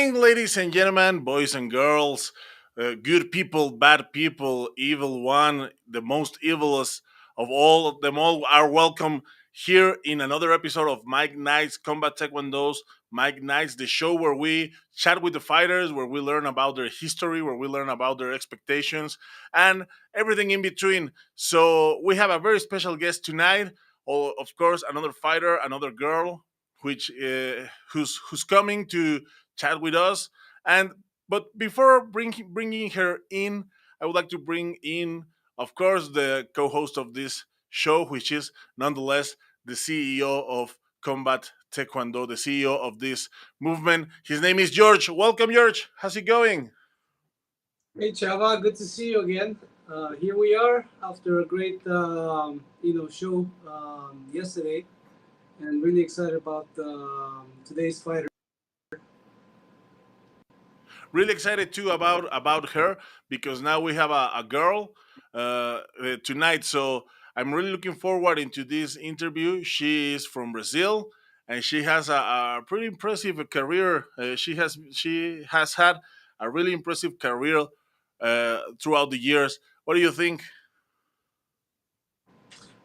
evening, ladies and gentlemen, boys and girls, good people, bad people, evil one, the most evilest of them all are welcome here in another episode of Mike Knight's Combat Taekwondo's Mike Knight's, the show where we chat with the fighters, where we learn about their history, where we learn about their expectations, and everything in between. So we have a very special guest tonight. Oh, of course, another fighter, another girl, who's coming to chat with us. And but before bringing her in, I would like to bring in, of course, the co-host of this show, which is nonetheless the CEO of Combat Taekwondo, the CEO of this movement. His name is George. Welcome, George. How's it going? Hey Chava, good to see you again. Here we are after a great show yesterday, and really excited about today's fighter. Really excited too about her because now we have a girl tonight. So I'm really looking forward into this interview. She is from Brazil and she has a pretty impressive career. She has had a really impressive career throughout the years. What do you think?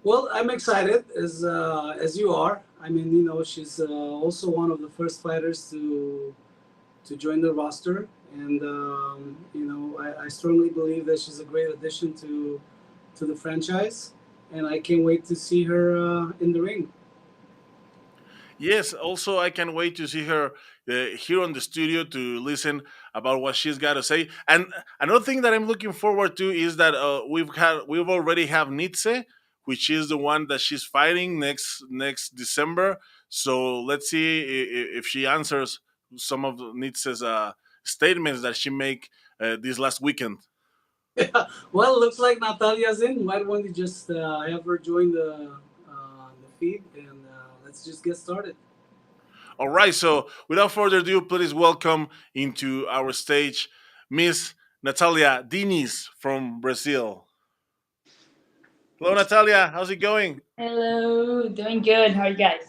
Well, I'm excited as you are. I mean, she's also one of the first fighters to join the roster, and I strongly believe that she's a great addition to the franchise, and I can't wait to see her in the ring. Yes, also I can't wait to see her here on the studio to listen about what she's got to say. And another thing that I'm looking forward to is that we've already have Nitze, which is the one that she's fighting next December. So let's see if she answers some of Nitze's statements that she make this last weekend. Well, looks like Natalia's in. Why don't you just have her join the feed, and let's just get started. All right, so without further ado, please welcome into our stage Miss Natalia Dhinis from Brazil. Hello, Natalia. How's it going? Hello, doing good. How are you guys?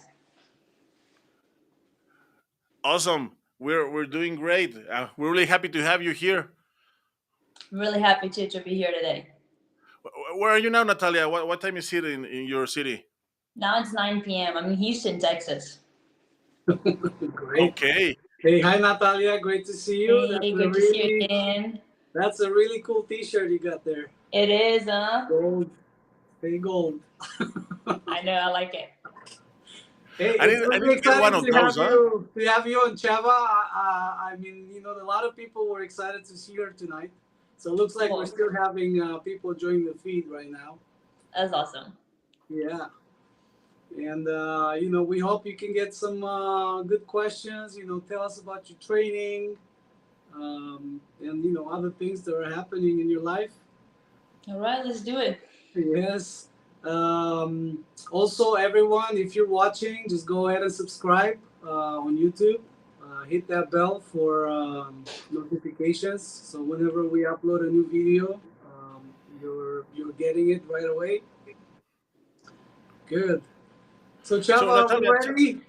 Awesome. We're doing great. We're really happy to have you here. Really happy to be here today. Where are you now, Natalia? What time is it in your city? Now it's 9 p.m. I'm in Houston, Texas. Great. Okay. Hey, hi Natalia. Great to see you. Hey, good to see you again. That's a really cool T-shirt you got there. It is, huh? Gold. Stay gold. I know, I like it. Hey, I it's need, I really need to get one exciting of those, huh? to have you on Chava. I mean, a lot of people were excited to see her tonight. So it looks like Cool. we're still having people join the feed right now. That's awesome. Yeah. And, we hope you can get some good questions. Tell us about your training and, other things that are happening in your life. All right, let's do it. Yes. Also, everyone, if you're watching, just go ahead and subscribe on YouTube. Hit that bell for notifications. So whenever we upload a new video, you're getting it right away. Good. So So, Chava, are we Natalia, ready?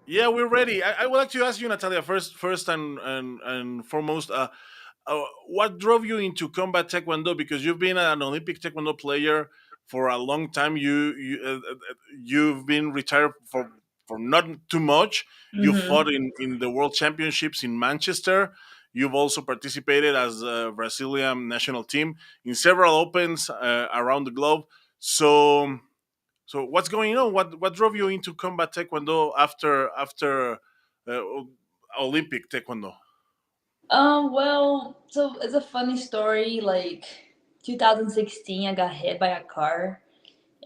yeah, we're ready. I would like to ask you, Natalia, first and foremost, what drove you into combat taekwondo? Because you've been an Olympic taekwondo player for a long time. You've been retired for not too much. You Mm-hmm. fought in the World Championships in Manchester. You've also participated as a Brazilian national team in several opens around the globe. So what's going on? What drove you into combat taekwondo after uh, Olympic taekwondo? Well, so it's a funny story. Like 2016, I got hit by a car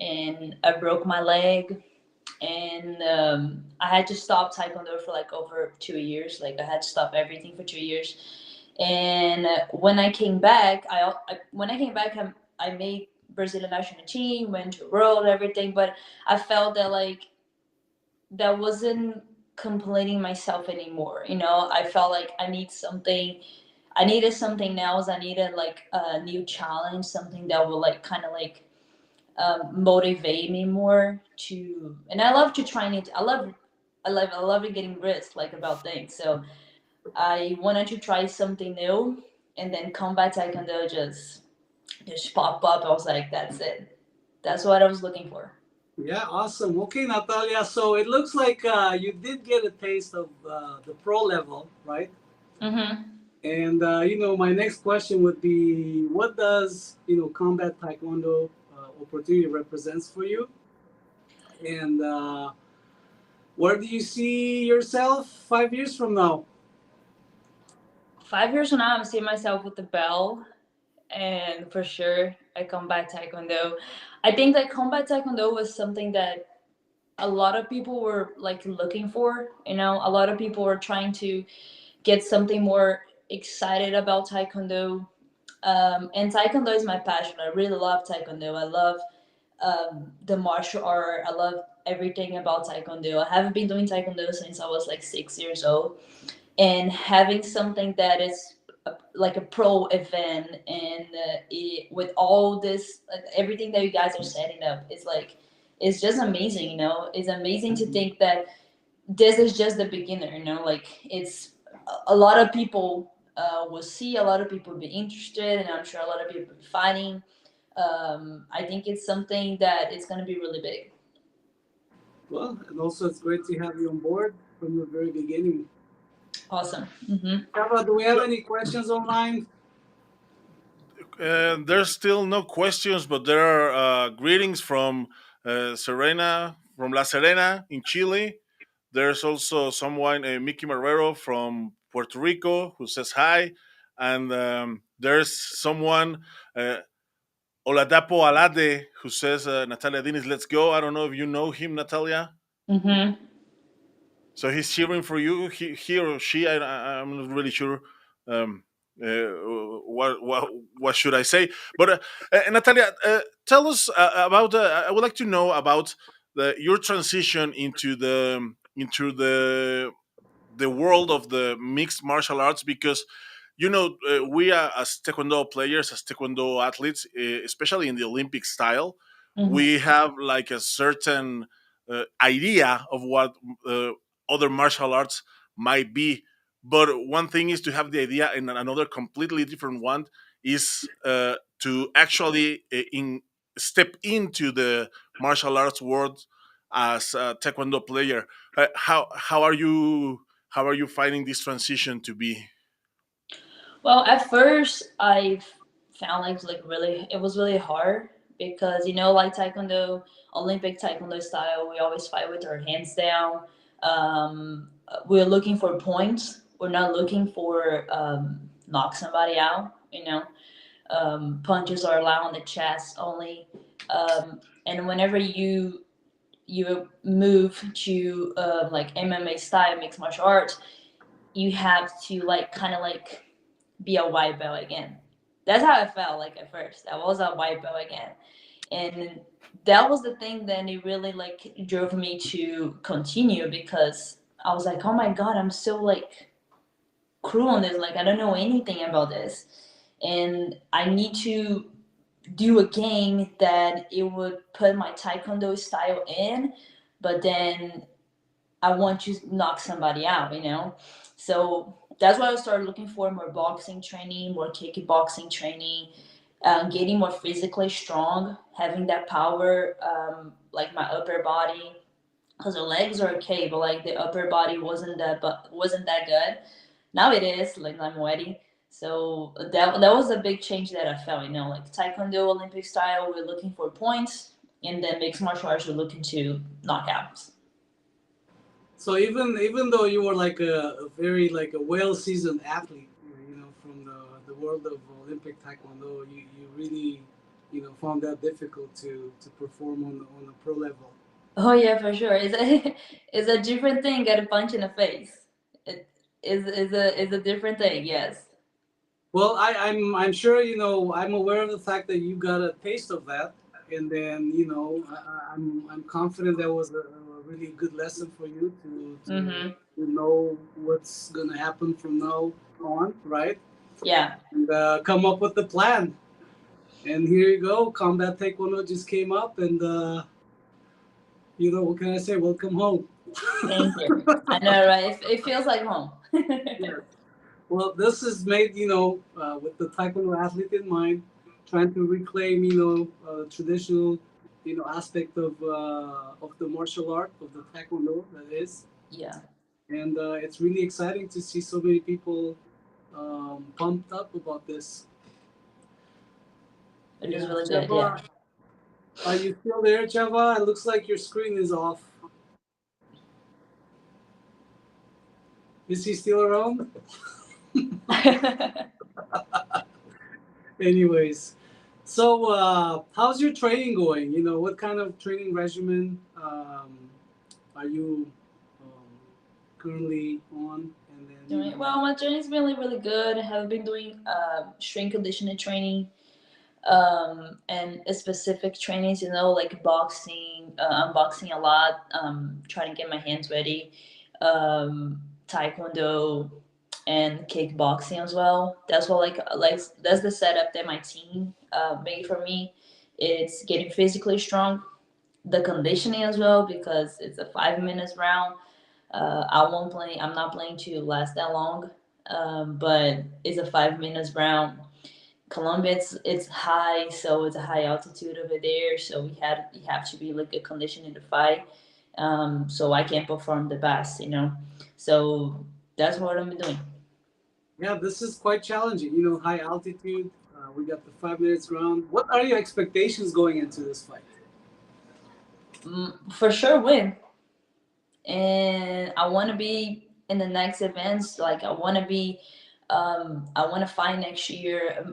and I broke my leg. And I had to stop Taekwondo for like over 2 years. Like I had to stop everything for 2 years. And when I came back, when I came back, I made Brazilian national team, went to world, everything. But I felt that like that wasn't completing myself anymore. I felt like I needed something else. I needed like a new challenge, something that would like kind of like motivate me more to. And I love to try it. I love getting risk like about things. So I wanted to try something new, and then Combat Taekwondo just popped up. I was like, that's it. That's what I was looking for. Yeah, awesome. Okay, Natalia. So it looks like you did get a taste of the pro level, right? Mm-hmm. And my next question would be, what does combat taekwondo opportunity represents for you, and where do you see yourself 5 years from now? 5 years from now, I'm seeing myself with the bell, and for sure, I Combat Taekwondo. I think that Combat Taekwondo was something that a lot of people were like looking for. A lot of people were trying to get something more excited about Taekwondo. And Taekwondo is my passion. I really love Taekwondo. I love the martial art. I love everything about Taekwondo. I haven't been doing Taekwondo since I was like 6 years old. And having something that is like a pro event, and with all this, everything that you guys are setting up, it's just amazing. It's amazing to think that this is just the beginner. Like it's a lot of people will see, a lot of people will be interested, and I'm sure a lot of people will be fighting. I think it's something that it's going to be really big. Well, and also it's great to have you on board from the very beginning. Awesome. Hmm. Chava, do we have So any questions online? there's still no questions, but there are greetings from Serena, from La Serena in Chile. There's also someone, Mickey Marrero from Puerto Rico, who says hi. And there's someone, Oladapo Alade, who says, Natalia Dhinis, let's go. I don't know if you know him, Natalia. Hmm. So he's cheering for you, he or she. I'm not really sure. Um, what should I say? But Natalia, tell us about. I would like to know about your transition into the world of the mixed martial arts, because we are, as taekwondo players, as taekwondo athletes, especially in the Olympic style, Hmm. we have like a certain idea of what uh, other martial arts might be. But one thing is to have the idea, and another completely different one is to actually step into the martial arts world as a taekwondo player. How are you finding this transition to be? Well, at first, I found like really, it was really hard because like Taekwondo, Olympic Taekwondo style, we always fight with our hands down. We're looking for points. We're not looking for knock somebody out. Punches are allowed on the chest only. And whenever you move to like MMA style, mixed martial arts, you have to like kind of like be a white belt again. That's how I felt like at first. I was a white belt again. And that was the thing that it really like drove me to continue, because I was like, oh my god, I'm so like cruel on this. Like I don't know anything about this. And I need to do a game that it would put my taekwondo style in, but then I want to knock somebody out. So that's why I started looking for more boxing training, more kickboxing training, getting more physically strong, having that power, like my upper body, because the legs are okay, but like the upper body wasn't that good. Now it is, like I'm ready. So that was a big change that I felt. Like Taekwondo Olympic style, we're looking for points, and then mixed martial arts, we're looking to knockouts. So even though you were like a very like a well seasoned athlete, from the world of Olympic Taekwondo, you really found that difficult to perform on a pro level. Oh yeah, for sure. It's a it's a different thing. Get a punch in the face. It is a different thing. Yes. Well, I'm sure I'm aware of the fact that you got a taste of that, and then I'm confident that was a really good lesson for you Mm-hmm. to know what's gonna happen from now on, right? Yeah. And come up with the plan. And here you go, Combat Taekwondo just came up, and what can I say? Welcome home. Thank you. I know, right? It feels like home. Yes. Well, this is made, with the Taekwondo athlete in mind, trying to reclaim, traditional, aspect of the martial art of the Taekwondo that is, Yeah, and it's really exciting to see so many people pumped up about this. it is Yeah, really good. Yeah. Chava, are you still there, Chava? It looks like your screen is off. Is he still around? Anyways, so how's your training going? What kind of training regimen are you um, currently on? And then, Well, my journey's been really, really good. I have been doing strength conditioning training, and specific trainings, like boxing. I'm boxing a lot, trying to get my hands ready. Taekwondo and kickboxing as well. That's what like that's the setup that my team made for me. It's getting physically strong, the conditioning as well because it's a 5 minutes round. I won't play. I'm not playing to last that long, but it's a 5 minutes round. Colombia, it's high, so it's a high altitude over there. So you have to be like a condition in the fight. So I can perform the best. So that's what I'm doing. yeah, this is quite challenging. High altitude. We got the 5 minutes round. What are your expectations going into this fight? For sure, win. And I want to be in the next events. Like I want to fight next year.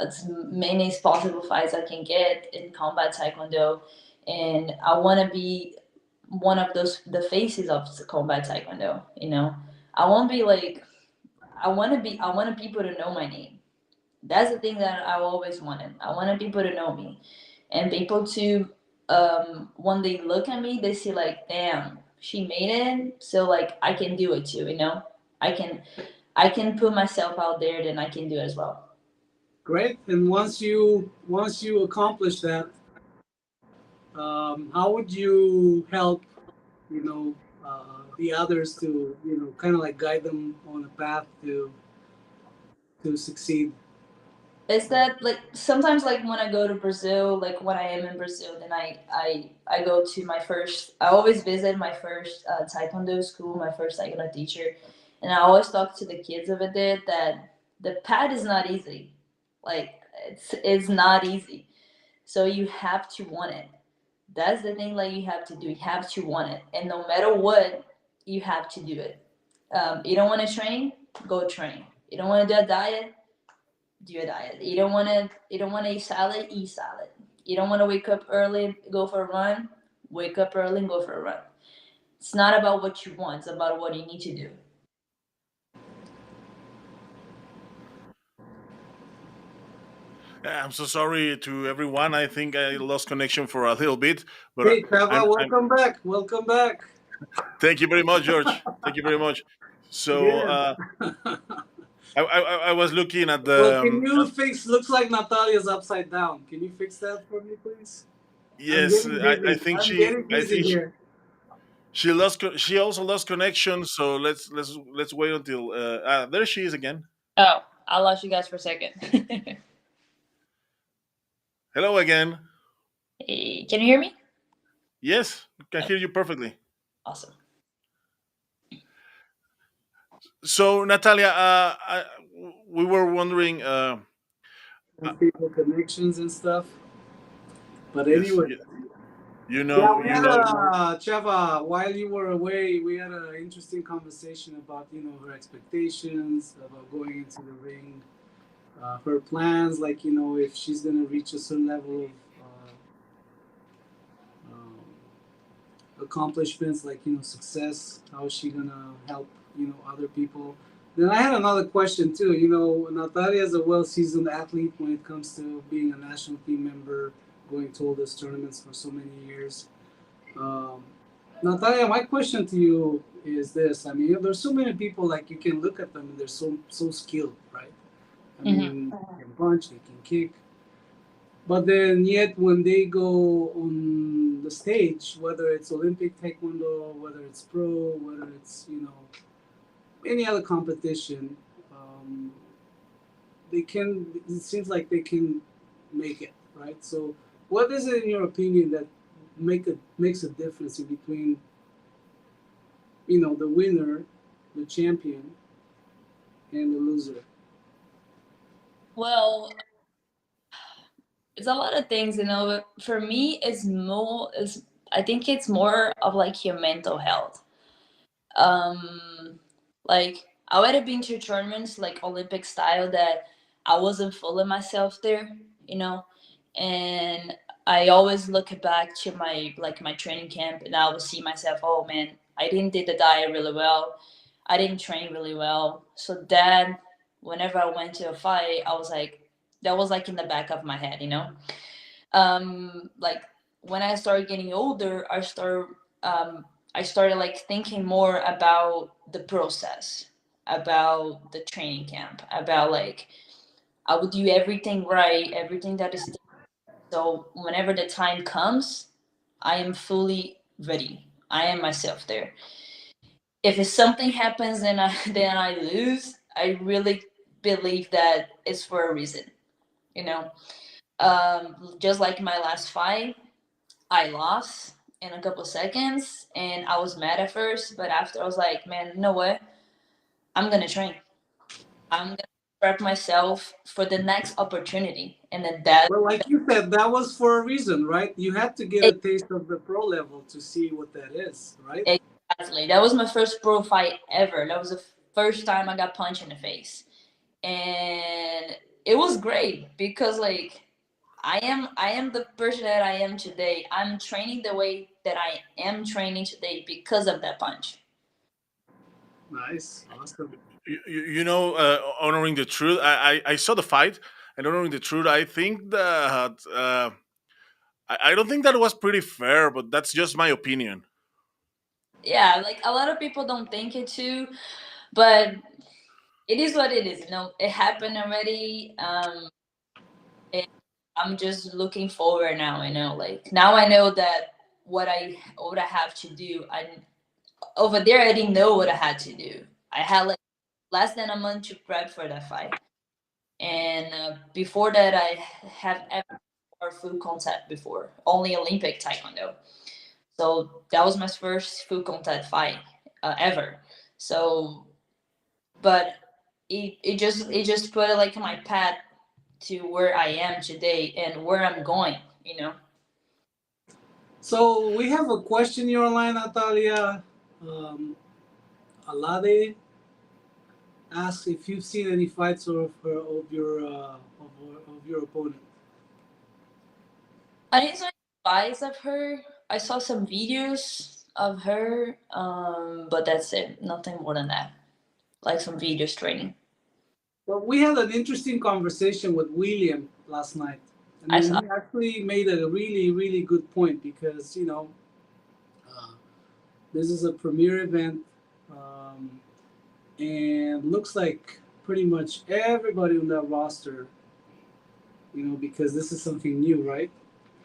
As many as possible fights I can get in combat taekwondo, and I want to be one of the faces of combat taekwondo. I won't be like I wanted people to know my name. That's the thing that I always wanted. I wanted people to know me, and people to when they look at me, they see like, damn, she made it, so like I can do it too. I can I can put myself out there, then I can do it as well. Great. And once you accomplish that, how would you help the others to kind of like guide them on a path to succeed? Is that like sometimes like when I go to Brazil, like when I am in Brazil, then I go to my first. I always visit my first Taekwondo school, my first Taekwondo teacher, and I always talk to the kids over there that the path is not easy. Like it's not easy. So you have to want it. That's the thing. Like you have to do. You have to want it, and no matter what, you have to do it. You don't want to train, go train. You don't want to do a diet, do a diet. You don't want to eat salad, eat salad. You don't want to wake up early, go for a run, wake up early and go for a run. It's not about what you want, it's about what you need to do. I'm so sorry to everyone. I think I lost connection for a little bit, but Hey, Trevor, I'm welcome back. Welcome back. thank you very much, George. Thank you very much. So Yeah. I was looking at Well, the can you fix? Looks like Natalia's upside down. Can you fix that for me, please? I'm yes. getting I busy. think I'm getting busy here. she also lost connection. So let's wait until there she is again. Oh, I lost you guys for a second. Hello again. Hey, can you hear me? Yes, can Oh, hear you perfectly. awesome. So Natalia, we were wondering. Uh, Some people connections and stuff. But yes, anyway, yeah, we you had know. a Chava. While you were away, we had an interesting conversation about her expectations about going into the ring, her plans, like if she's gonna reach a certain level of um, accomplishments, like success. How is she gonna help other people? Then I had another question too. Natalia is a well-seasoned athlete when it comes to being a national team member, going to all those tournaments for so many years. Um, Natalia, my question to you is this: I mean, there's so many people like you can look at them and they're so skilled, right? I Hmm. mean, they can punch, they can kick, but then yet when they go on the stage, whether it's Olympic Taekwondo, whether it's pro, whether it's any other competition, they can. It seems like they can make it, right? So, what is it in your opinion that makes a difference in between the winner, the champion, and the loser? Well, it's a lot of things, for me, is I think it's more of like your mental health. Like I would have been to tournaments like Olympic style that I wasn't fooling myself there, you know, and I always look back to my training camp, and I will see myself, oh man, I didn't did the diet really well, I didn't train really well. So then, whenever I went to a fight, I was like, that was like in the back of my head. Like when I started getting older, um, I started like thinking more about the process, about the training camp, about like I would do everything right, everything that is, so whenever the time comes, I am fully ready. I am myself there. If something happens and I then I lose, I really believe that it's for a reason. You know, just like my last fight, I lost in a couple seconds, and I was mad at first, but after I was like, man, you know what? I'm gonna train. I'm gonna prep myself for the next opportunity, and then Well, like you said, that was for a reason, right? You had to get a e- taste of the pro level to see what that is, right? exactly, that was my first pro fight ever. That was the first time I got punched in the face, and it was great because like I am the person that I am today. I'm training the way that I am training today because of that punch. Nice, awesome. Honoring the truth, I saw the fight, and honoring the truth, I think that I don't think that was pretty fair, but that's just my opinion. Yeah, like a lot of people don't think it too, but it is what it is. It happened already. And I'm just looking forward now. Like now I know that what I have to do. I over there I didn't know what I had to do. I had like less than a month to prep for that fight, and before that I have ever full contact before, only Olympic Taekwondo. So that was my first full contact fight ever. So, but it just put it like my path to where I am today and where I'm going. So we have a question here online, Natalia. Um, Alade asks if you've seen any fights of your opponent. I didn't see fights of her. I saw some videos of her, but that's it. Nothing more than that. Like some videos training. Well, we had an interesting conversation with William last night. I I mean, saw. he actually made a really, really good point because uh, this is a premier event, um, and looks like pretty much everybody on that roster, because this is something new, right?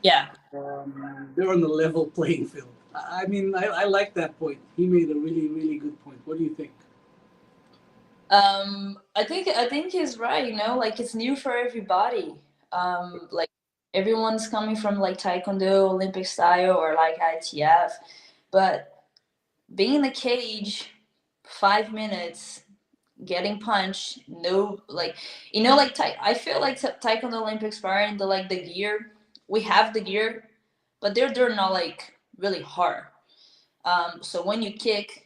Yeah. They're on the level playing field. I mean, I like that point. He made a really, really good point. What do you think? I think he's right. Like it's new for everybody. Like everyone's coming from like Taekwondo, Olympic style, or like ITF, but being in the cage, 5 minutes, getting punched, no, like like I feel like Taekwondo Olympics sparring, the like the gear, we have the gear, but they're not like really hard. So when you kick,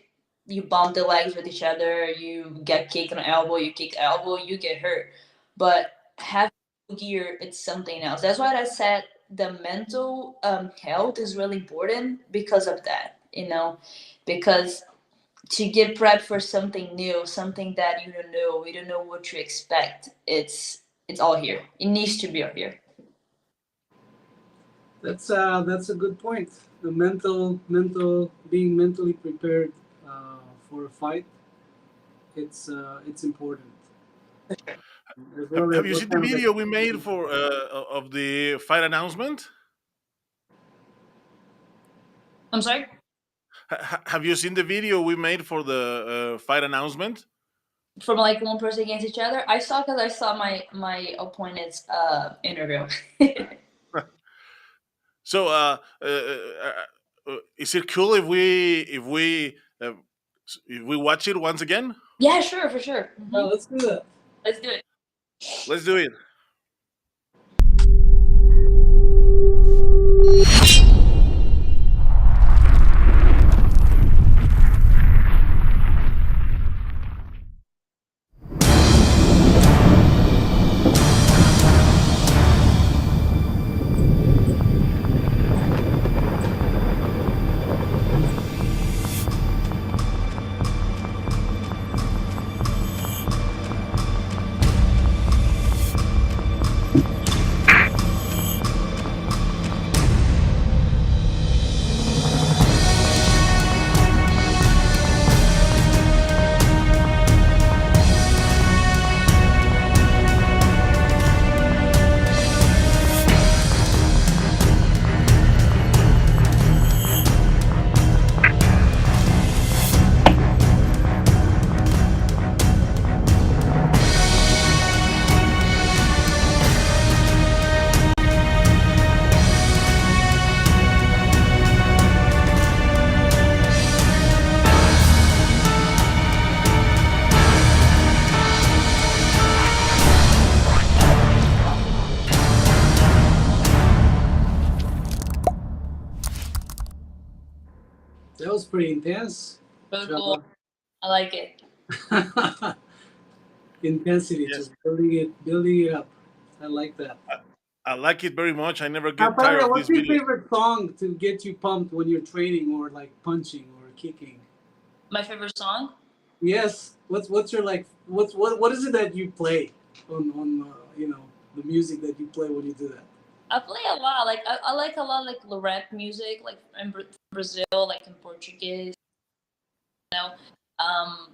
you bump the legs with each other, you get kicked on the elbow, you kick elbow, you get hurt. But having gear, it's something else. That's why I said the mental health is really important because of that, because to get prep for something new, something that you don't know, we don't know what to expect. It's all here. It needs to be all here. That's a good point. The being mentally prepared for a fight. It's important as well Have as you what seen the kind of video we made experience. for of the fight announcement? I'm sorry. Have you seen the video we made for the fight announcement? from like one person against each other. I saw because I saw my opponent's interview. So, is it cool if we watch it once again? Yeah, sure, for sure. Well, let's do that. Let's do it. Let's do it. That was pretty intense. Really cool. I like it. Intensity, Yes, just building it up. I like that. I like it very much. I never get tired Natalia, of what's these your videos. favorite song to get you pumped when you're training or like punching or kicking? My favorite song. Yes. What's your like? What is it that you play on the music that you play when you do that? I play a lot. Like I like a lot like rap music, like in Brazil, like in Portuguese. You know, um,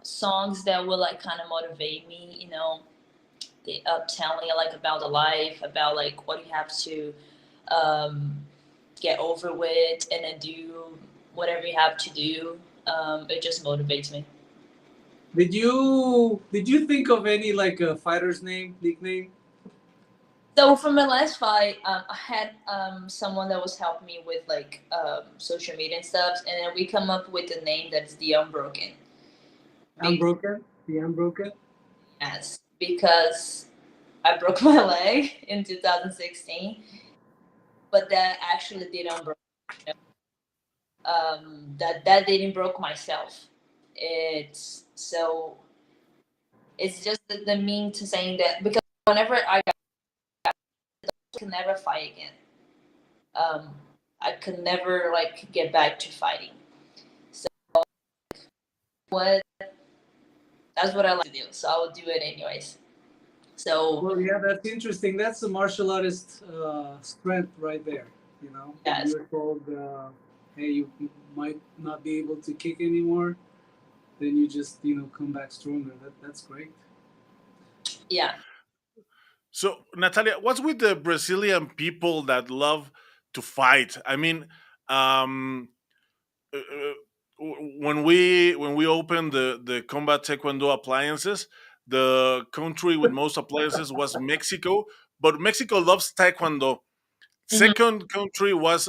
songs that will like kind of motivate me. You know, they telling you like about the life, about like what you have to um, get over with, and then do whatever you have to do. It just motivates me. Did you think of any like a fighter's name nickname? So for my last fight, I had someone that was helping me with like social media and stuff, and then we come up with a name that's the Unbroken. Be- Unbroken. The Unbroken. yes, because I broke my leg in 2016, but that actually didn't broke. That didn't broke myself. It's so it's just the mean to saying that because whenever I can never fight again. Um, I could never like get back to fighting. So what that's what I like to do. So I will do it anyways. So Well, yeah, that's interesting. That's the martial artist strength right there. When yes, you're told, hey, you might not be able to kick anymore, then you just come back stronger. That's great. yeah. So, Natalia, what's with the Brazilian people that love to fight? I mean, um, when we opened the combat taekwondo appliances, the country with most appliances was Mexico, but Mexico loves taekwondo. Hmm. Second country was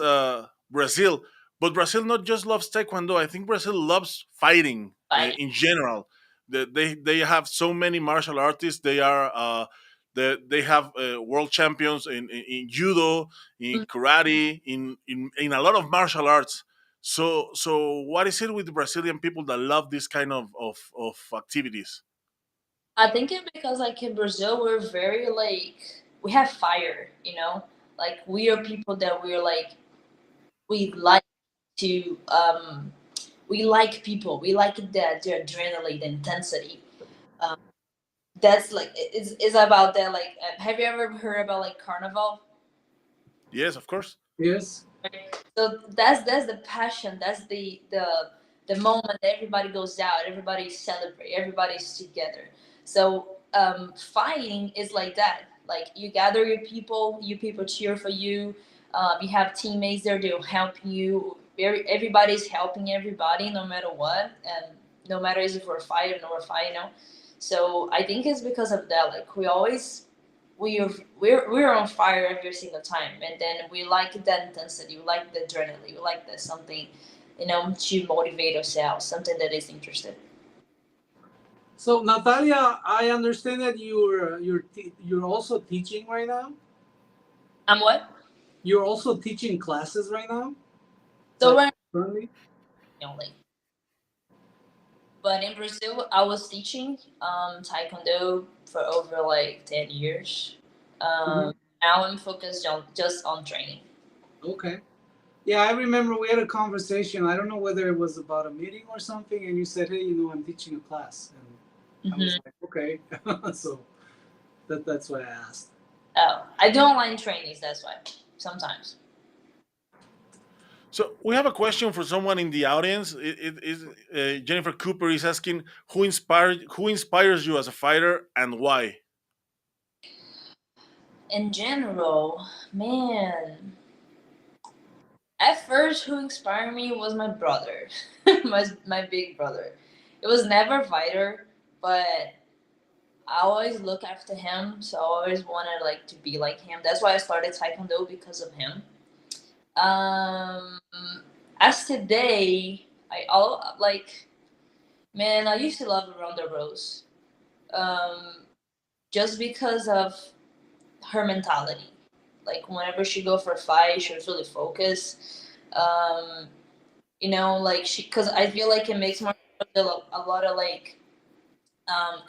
Brazil, but Brazil not just loves taekwondo. I think Brazil loves fighting Fighting. in general. They have so many martial artists. They have world champions in judo, in Mhm. karate, in a lot of martial arts. So what is it with the Brazilian people that love this kind of activities? I think it because like in Brazil we're very like we have fire, you know? Like we are people that we're like we like to we like people. We like the adrenaline, the intensity. Um, that's like it's about that like have you ever heard about like carnival? Yes, of course. Yes. Right? So that's the passion. That's the moment that everybody goes out, everybody celebrate, everybody's together. So fighting is like that. Like you gather your people, you people cheer for you. You have teammates there; they'll help you. Everybody's helping everybody, no matter what. And no matter if we're fighting or we're fighting, So I think it's because of that. Like we always we're on fire every single time, and then we like that intensity, we like the adrenaline, we like that something, to motivate ourselves, something that is interesting. So Natalia, I understand that you're also teaching right now. I'm what? You're also teaching classes right now, So like right currently. now, like, but in Brazil, I was teaching Taekwondo for over like 10 years. Hmm. Um, Now I'm focused on just on training. Okay. Yeah, I remember we had a conversation. I don't know whether it was about a meeting or something, and you said, "Hey, I'm teaching a class," and I was Hmm. like, "Okay." So that's why I asked. Oh, I do online trainings. That's why sometimes. So we have a question for someone in the audience. It is Jennifer Cooper is asking who inspires you as a fighter and why. In general, man, at first, who inspired me was my brother, my big brother. It was never fighter, but I always look after him, so I always wanted like to be like him. That's why I started Taekwondo because of him. Um, as today, I all like man, I used to love Ronda Rose. Um, just because of her mentality. Like whenever she go for a fight, she was really focused. Um, like because I feel like it makes more a lot of like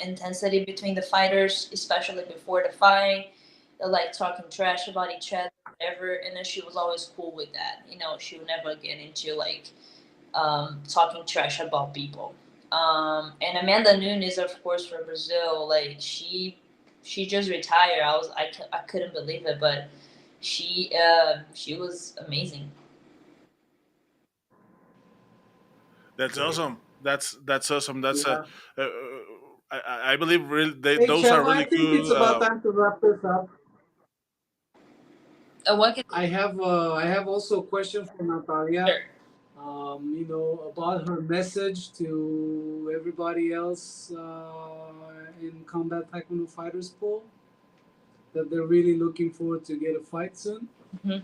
intensity between the fighters, especially before the fight. They're like talking trash about each other, whatever. And then she was always cool with that. She would never get into like talking trash about people. And Amanda Nunes, of course, for Brazil, like she just retired. I couldn't believe it, but she was amazing. That's Great. awesome. That's awesome. Yeah. Uh, I believe Hey, those are Chava, I really think it's good. about time to wrap this up. What can I have also a question for Natalia. sure. About her message to everybody else in Combat Taekwondo Fighters Pool, that they're really looking forward to get a fight soon. Hmm.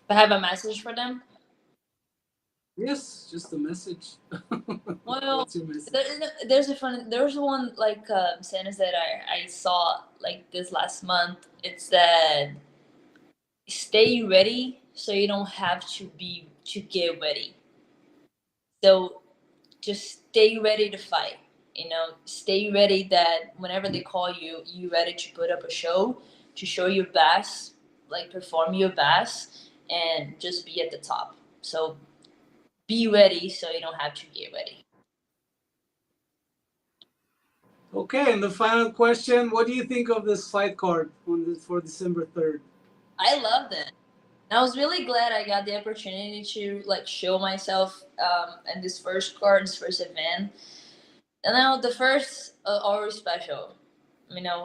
I have a message for them. Yes, just a message. Well, What's your message? there's one like sentence that I saw like this last month. It's that stay ready so you don't have to get ready. So just stay ready to fight. Stay ready that whenever they call you, you ready to put up a show, to show your best, like perform your best, and just be at the top. So be ready so you don't have to get ready. Okay, and the final question: what do you think of this fight card for December 3rd? I love that. And I was really glad I got the opportunity to like show myself in this first card, this first event. And now the first always special,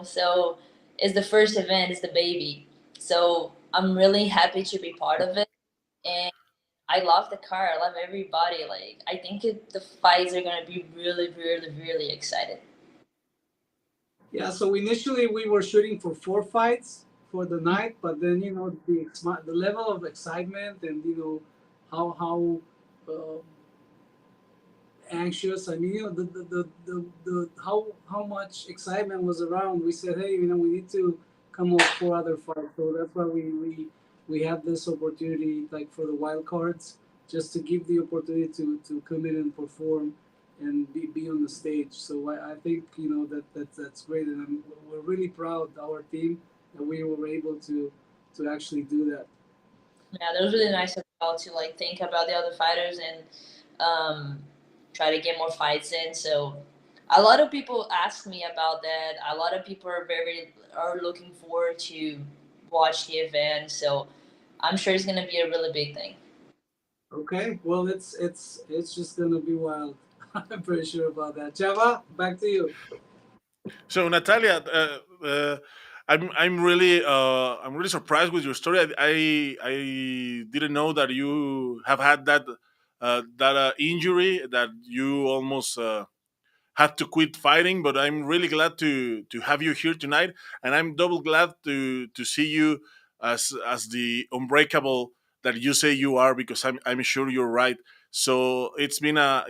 So it's the first event, it's the baby. So I'm really happy to be part of it, and I love the car. I love everybody. Like I think the fights are gonna be really, really, really excited. Yeah, so initially we were shooting for 4 fights for the night, but then the level of excitement and how anxious. I mean, how much excitement was around. We said, hey, we need to come up for other fights. So that's why we had this opportunity, like for the wild cards, just to give the opportunity to come in and perform and be on the stage. So I think that's great, and we're really proud, our team, that we were able to actually do that. Yeah, that was really nice as well to like think about the other fighters and um, try to get more fights in. So a lot of people ask me about that. A lot of people are looking forward to watch the event. So I'm sure it's gonna be a really big thing. Okay, well, it's just gonna be wild. I'm pretty sure about that. Java, back to you. So Natalia, I'm really surprised with your story. I didn't know that you have had injury that you almost had to quit fighting. But I'm really glad to have you here tonight, and I'm double glad to see you as the unbreakable that you say you are, because I'm sure you're right. So it's been a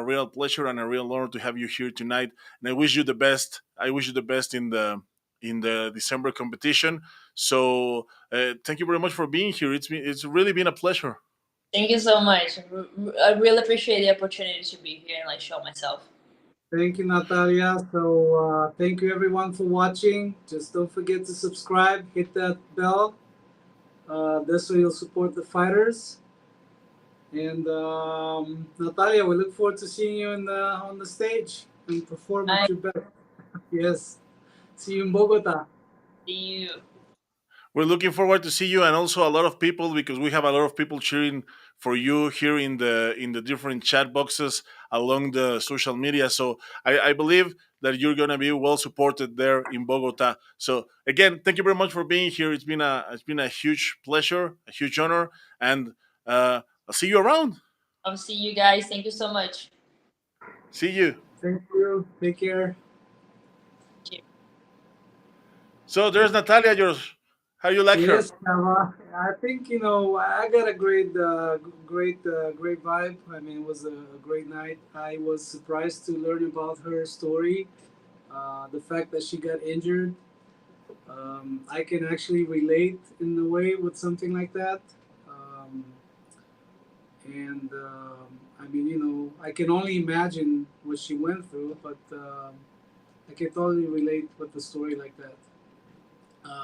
real pleasure and a real honor to have you here tonight, and I wish you the best. I wish you the best in the December competition. So thank you very much for being here. It's really been a pleasure. Thank you so much. I really appreciate the opportunity to be here and like show myself. Thank you, Natalia. So, thank you everyone for watching. Just don't forget to subscribe, hit that bell. This way you'll support the fighters. And Natalia, we look forward to seeing you on the stage and perform at I your best. Yes. See you in Bogota. see you. We're looking forward to see you, and also a lot of people, because we have a lot of people cheering for you here in the different chat boxes along the social media. So I believe that you're gonna be well supported there in Bogota. So again, thank you very much for being here. It's been a huge pleasure, a huge honor, and I'll see you around. I'll see you guys. Thank you so much. See you. Thank you. Take care. Cheers. So there's Natalia. Yours. How you like her? Yes, Chava. I think I got a great vibe. I mean, it was a great night. I was surprised to learn about her story. The fact that she got injured. I can actually relate in a way with something like that. Um, and I mean, I can only imagine what she went through, but I can totally relate with the story like that.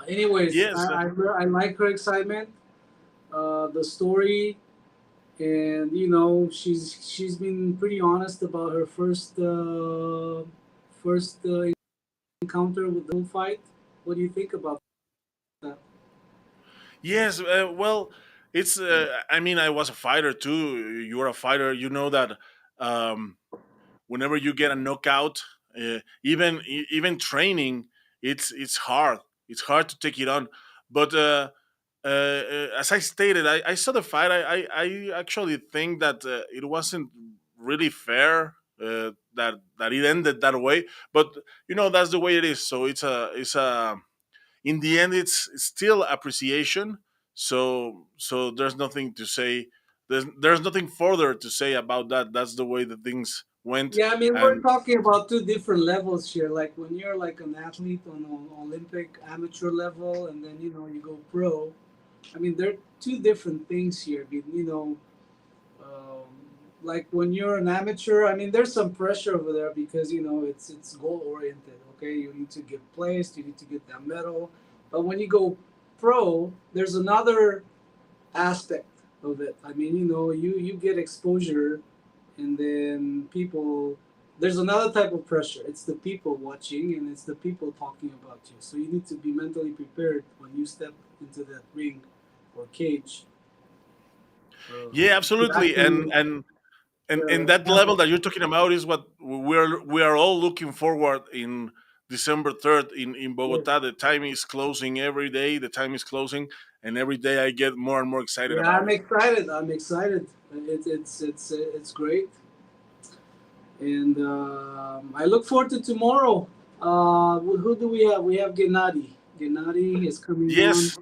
Anyways, Yes. I like her excitement, the story, and she's been pretty honest about her first encounter with the bullfight. What do you think about that? Yes, well, it's. I mean, I was a fighter too. You were a fighter. You know that whenever you get a knockout, even training, it's hard. It's hard to take it on. But as I stated, I saw the fight. I actually think that it wasn't really fair. That it ended that way, but that's the way it is. So it's a in the end it's still appreciation. So there's nothing to say. There's nothing further to say about that. That's the way the things went. Yeah, I mean, we're And talking about two different levels here. Like when you're like an athlete on an Olympic amateur level, and then you go pro. I mean, they're two different things here. Um, like when you're an amateur, I mean, there's some pressure over there because it's goal oriented. Okay, you need to get placed, you need to get that medal. But when you go pro, there's another aspect of it. I mean, you get exposure, and then people. There's another type of pressure. It's the people watching, and it's the people talking about you. So you need to be mentally prepared when you step into that ring or cage yeah, to absolutely. and actually and and that level handle. that you're talking about is what we are all looking forward in December 3rd in Yes. Bogota. The time is closing every day. The time is closing, and every day I get more and more excited Yeah, about I'm it. excited. I'm excited. It's great, and I look forward to tomorrow. Who do we have? We have Gennady. Gennady is coming on Yes.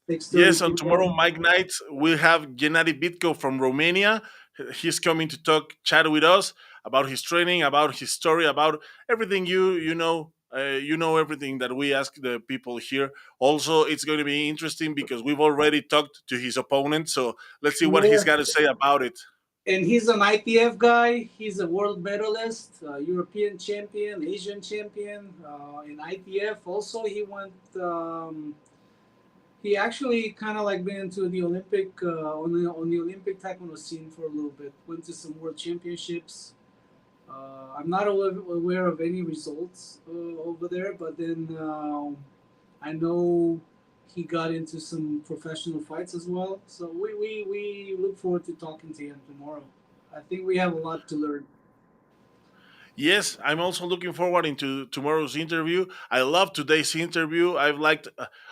6:30 Yes, on tomorrow, p.m. Mike Night, we'll have Gennady Bitko from Romania. He's coming to chat with us about his training, about his story, about everything you know. You know everything that we ask the people here. Also, it's going to be interesting because we've already talked to his opponent. So let's see what he's got to Yes, say about it. and he's an ITF guy. He's a world medalist, European champion, Asian champion in ITF. Also, he went. He actually kind of like been into the Olympic on the Olympic Taekwondo scene for a little bit. Went to some world championships. I'm not aware of any results over there, but then I know he got into some professional fights as well. So we look forward to talking to him tomorrow. I think we have a lot to learn. Yes, I'm also looking forward into tomorrow's interview. I love today's interview. I've liked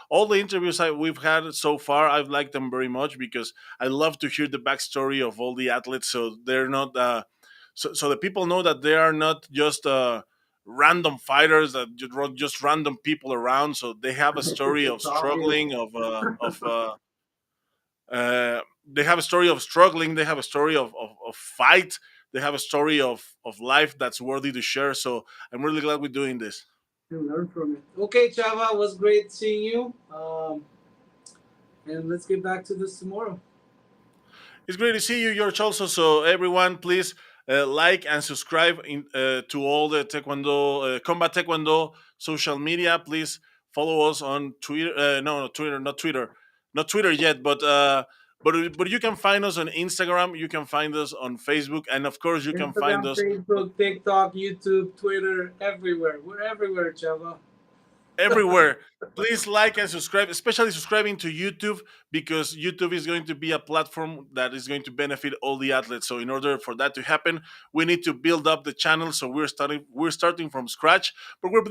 all the interviews we've had so far. I've liked them very much because I love to hear the backstory of all the athletes. So they're not, so the people know that they are not just random fighters that just random people around. So they have a story of It's obvious. struggling, they have a story of struggling. They have a story of fight. They have a story of life that's worthy to share. So I'm really glad we're doing this. To learn from it. Okay, Chava, it was great seeing you. And let's get back to this tomorrow. It's great to see you, George. Also, so everyone, please like and subscribe to all the Taekwondo, Combat Taekwondo social media. Please follow us on Twitter. No, not Twitter, not Twitter yet, but you can find us on Instagram. You can find us on Facebook, and of course, you can find Instagram, us Facebook, TikTok, YouTube, Twitter, everywhere. We're everywhere, Chava. everywhere. Please like and subscribe, especially subscribing to YouTube because YouTube is going to be a platform that is going to benefit all the athletes. So in order for that to happen, we need to build up the channel. So we're starting from scratch, but we're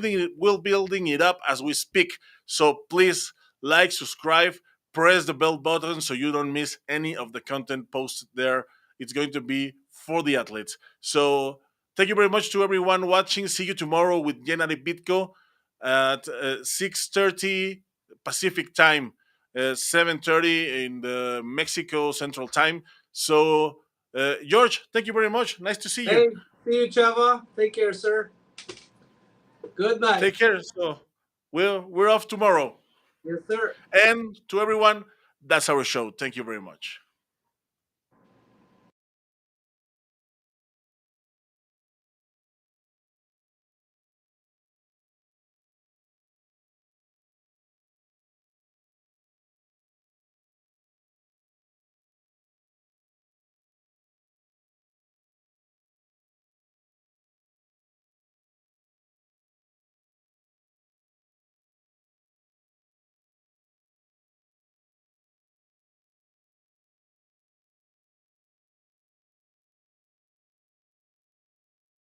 building it up as we speak. So please like, subscribe, press the bell button so you don't miss any of the content posted there. It's going to be for the athletes. So thank you very much to everyone watching. See you tomorrow with Jenny Bitko at 6:30 Pacific time, 7:30 in the Mexico Central time. So, George, thank you very much. Nice to see you. Hey, see you, Chava. Take care, sir. Good night. Take care. So, we're off tomorrow. Yes, sir. And to everyone, that's our show. Thank you very much.